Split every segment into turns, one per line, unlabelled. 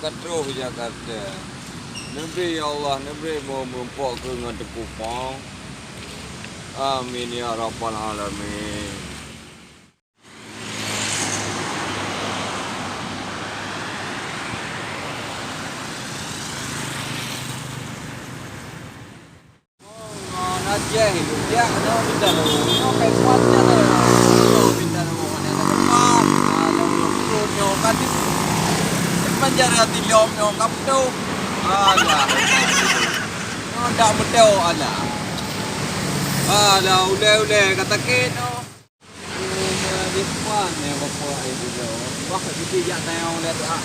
katruh Jakarta. Negeri ya Allah, negeri mau merumpok ke dengan tekupang. Amin ya rabbal alamin. Aja hidup dia ada bintang no kayak kuatnya lah bintang mana ada kemat ada punya kan penjara hati jom no kapto ada no dak betul ada udah kata keno di mana ya bapak itu loh wah gitu ya tayang lihat ah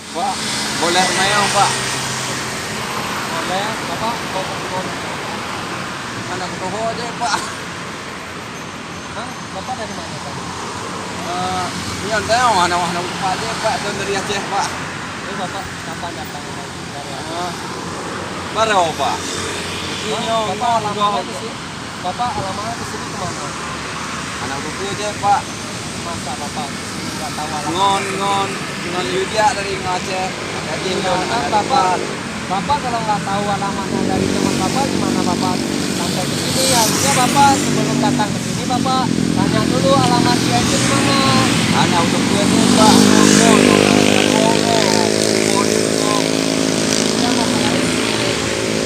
Pak, boleh mayang Pak? Boleh, Bapak, anak toho aja Pak.
Hah? Bapak dari mana tadi?
Ini tahu anak-anak Pak aja Pak, dari Aceh Pak.
Ini Bapak kapan datang dari Aceh?
Baru Pak.
Bapak alamatnya di sini. Bapak alamatnya di sini kemana?
Anak buku aja Pak.
Masa Bapak nggak tahu alamatnya?
Ngon Yudia dari Aceh. Jadi
Bapak kalau nggak tahu alamatnya dari teman Bapak, gimana Bapak sampai ke sini? Harusnya Bapak sebelum datang ke sini Bapak tanya dulu alamat dia itu di mana.
Anak buku aja Pak.
Ya masalah ini,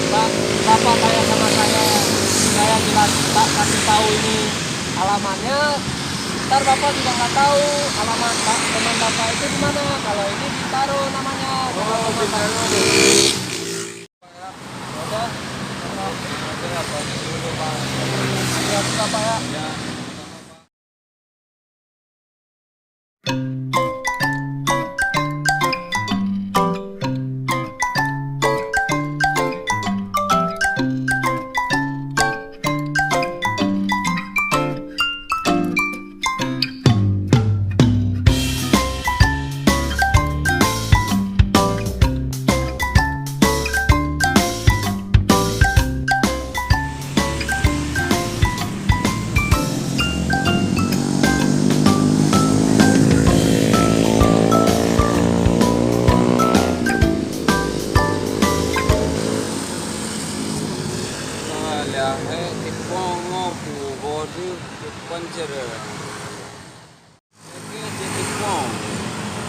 Pak, Bapak tanya sama saya jelas tak kasih tahu ini alamatnya. Ntar Bapak juga nggak tahu alamat teman Bapak itu di mana. Kalau ini ditaruh namanya. Ditaruh deh. Udah. Apa dulu Pak? Ya sudah Pak ya. Ya.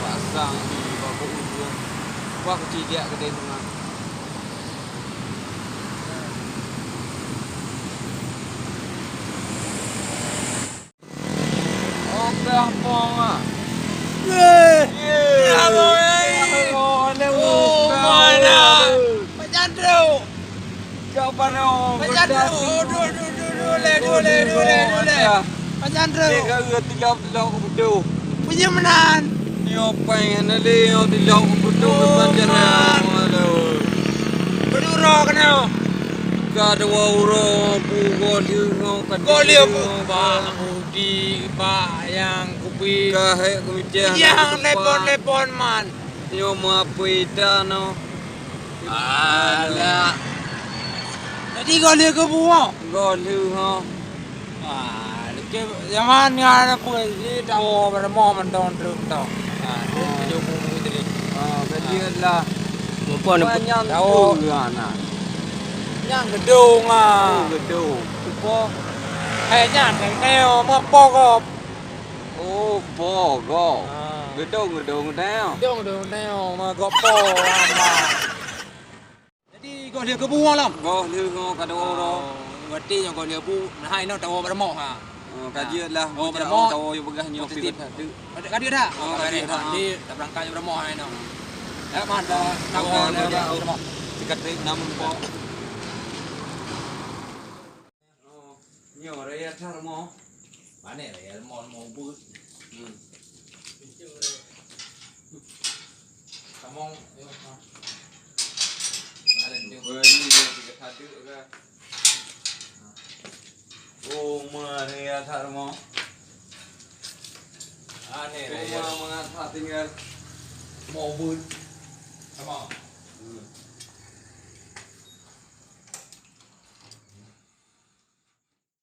Pasang di bawah ujung. Wah kecidak kedai tengah. Oke, pong ah. Mana? Pejandro. Coba no. Pejandro. Dule. Pejandro. Dia kata tidak betul. Punya menan. Yo pengen ada yo tidak betul kepanjangan. Aduh. Berduro kena. Kada wauro goliu Pak di Pak yang kupi kahe kumijan yang lepon man yo mapita no ala tadi goliu ke buah goliu ho ah ke zaman ngana pu di tawo bermo man don truk to yo bumu tadi kadilah bukan tawo ana yang gedung gedung po nyàn cái neo mà pogo pogo gedung neo mà có po jadi gọi dia kebu malam dia kado berarti yang gọi dia bu hai nó tahu pada mau ha kaji lah pada mau tahu yang begah nyo positif kaji dah di berangkat pada mau hai no dak man tahu pada mau tiket 6 po nhỏ đây thar mo bán này là món bự mong ô mà đây thar mo này mà thar tinggal mau bự sama